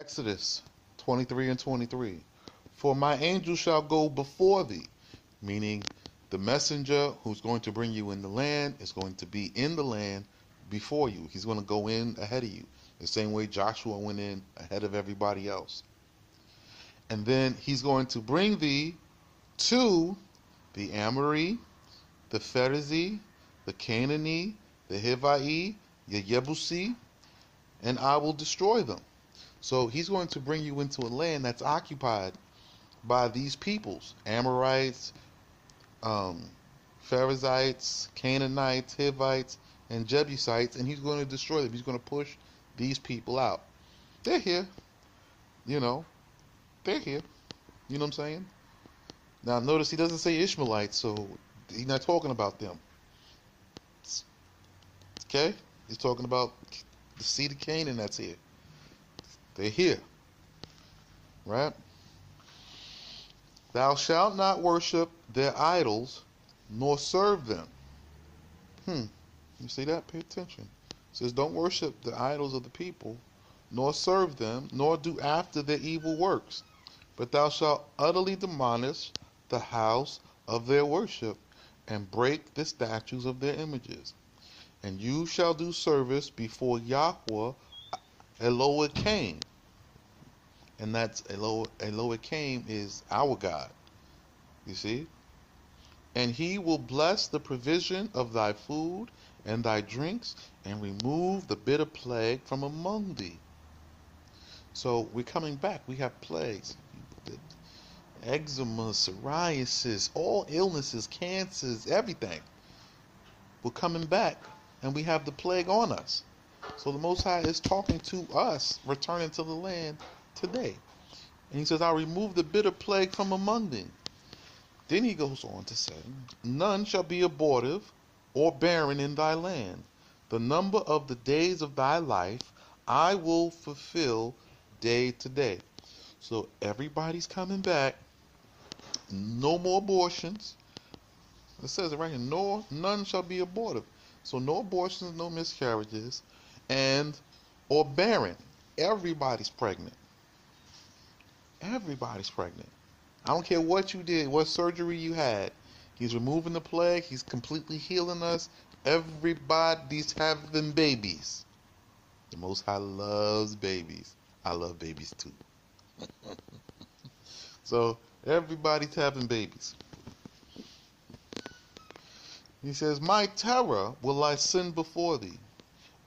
Exodus 23 and 23. For my angel shall go before thee, meaning the messenger who's going to bring you in the land is going to be in the land before you. He's going to go in ahead of you, the same way Joshua went in ahead of everybody else. And then he's going to bring thee to the Amoree, the Pharisee, the Canaanite, the Hivite, the Yebusi, and I will destroy them. So he's going to bring you into a land that's occupied by these peoples: Amorites, Perizzites, Canaanites, Hivites, and Jebusites, and he's going to destroy them. He's going to push these people out. They're here, you know. They're here. You know what I'm saying? Now notice he doesn't say Ishmaelites, so he's not talking about them. Okay? He's talking about the seed of Canaan that's here. They're here. Right? Thou shalt not worship their idols, nor serve them. You see that? Pay attention. It says, don't worship the idols of the people, nor serve them, nor do after their evil works. But thou shalt utterly demolish the house of their worship, and break the statues of their images. And you shall do service before Yahweh Elohim. And that's Elohim is our God. You see? And he will bless the provision of thy food and thy drinks, and remove the bitter plague from among thee. So we're coming back. We have plagues. Eczema, psoriasis, all illnesses, cancers, everything. We're coming back, and we have the plague on us. So the Most High is talking to us, returning to the land today. And he says, I'll remove the bitter plague from among thee. Then he goes on to say, none shall be abortive or barren in thy land. The number of the days of thy life I will fulfill day to day. So everybody's coming back. No more abortions. It says it right here. None shall be abortive. So no abortions, no miscarriages, and or barren. Everybody's pregnant. Everybody's pregnant. I don't care what you did, what surgery you had. He's removing the plague. He's completely healing us. Everybody's having babies. The Most High loves babies. I love babies too. So everybody's having babies. He says, my terror will I send before thee,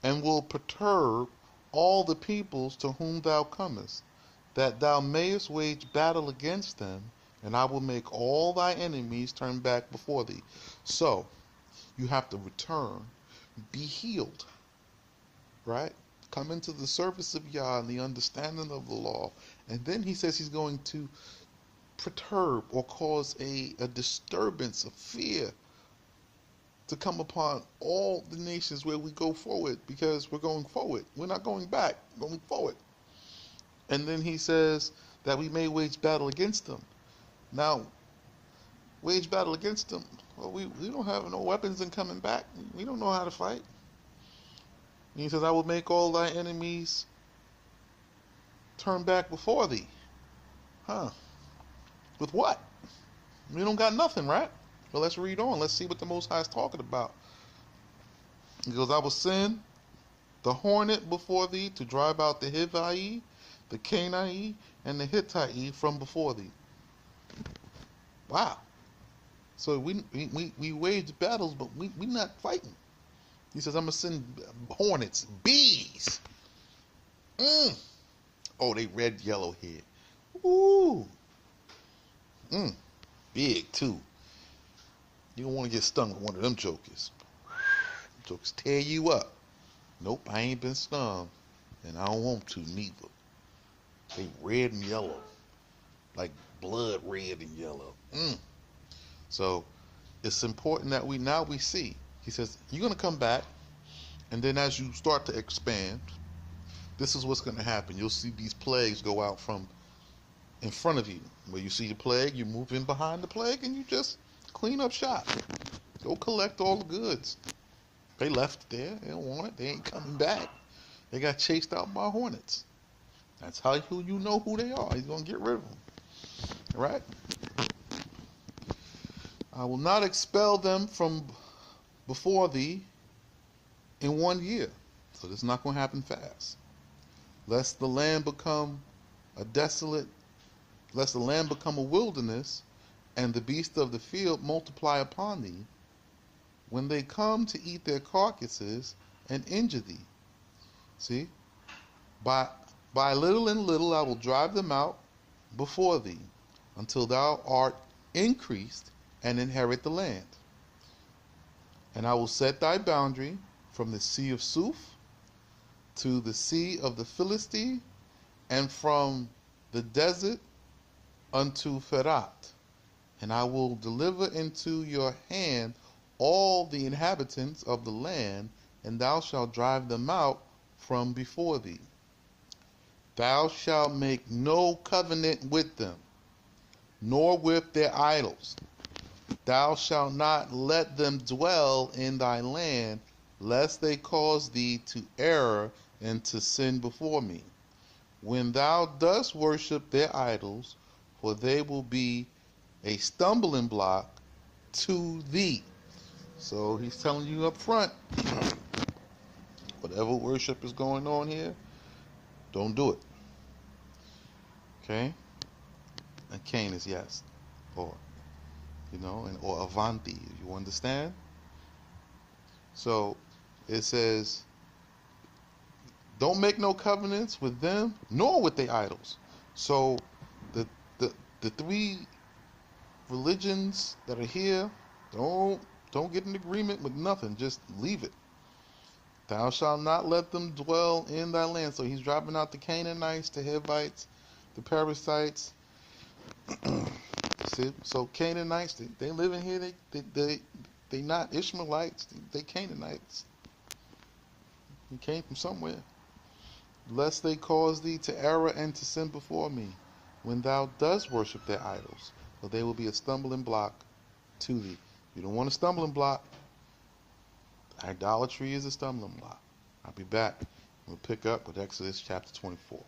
and will perturb all the peoples to whom thou comest, that thou mayest wage battle against them, and I will make all thy enemies turn back before thee. So, you have to return, be healed, right? Come into the service of Yah and the understanding of the law. And then he says he's going to perturb or cause a disturbance of fear to come upon all the nations where we go forward, because we're going forward. We're not going back, we're going forward. And then he says that we may wage battle against them. Now, wage battle against them. Well, we don't have no weapons in coming back. We don't know how to fight. And he says, I will make all thy enemies turn back before thee. With what? We don't got nothing, right? Well, let's read on. Let's see what the Most High is talking about. He goes, I will send the hornet before thee to drive out the Hivite, the Canaanite, and the Hittite from before thee. Wow. So we wage battles, but we not fighting. He says, I'm going to send hornets, bees. Oh, they red, yellow here. Ooh. Big, too. You don't want to get stung with one of them jokers. Jokers tear you up. Nope, I ain't been stung. And I don't want to neither. They red and yellow. Like blood red and yellow. So it's important that we see. He says, you're going to come back. And then as you start to expand, this is what's going to happen. You'll see these plagues go out from in front of you. Where you see the plague, you move in behind the plague and you just clean up shop. Go collect all the goods. They left it there. They don't want it. They ain't coming back. They got chased out by hornets. That's how you know who they are. He's going to get rid of them. All right? I will not expel them from before thee in 1 year. So this is not going to happen fast. Lest the land become a desolate, lest the land become a wilderness, and the beasts of the field multiply upon thee, when they come to eat their carcasses and injure thee. See? By, by little and little I will drive them out before thee, until thou art increased and inherit the land. And I will set thy boundary from the sea of Suf to the sea of the Philistine, and from the desert unto Pherat. And I will deliver into your hand all the inhabitants of the land, and thou shalt drive them out from before thee. Thou shalt make no covenant with them, nor with their idols. Thou shalt not let them dwell in thy land, lest they cause thee to err and to sin before me. When thou dost worship their idols, for they will be a stumbling block to thee. So he's telling you up front, whatever worship is going on here, don't do it. Okay? And Cain is yes. Or, or Avanti, you understand? So it says, don't make no covenants with them, nor with their idols. So the the the three religions that are here, don't get in agreement with nothing. Just leave it. Thou shalt not let them dwell in thy land. So he's driving out the Canaanites, the Hivites, the Perizzites. See, so Canaanites, they live in here. They not Ishmaelites. They Canaanites. He came from somewhere. Lest they cause thee to err and to sin before me, when thou dost worship their idols, for they will be a stumbling block to thee. You don't want a stumbling block. Idolatry is a stumbling block. I'll be back. We'll pick up with Exodus chapter 24.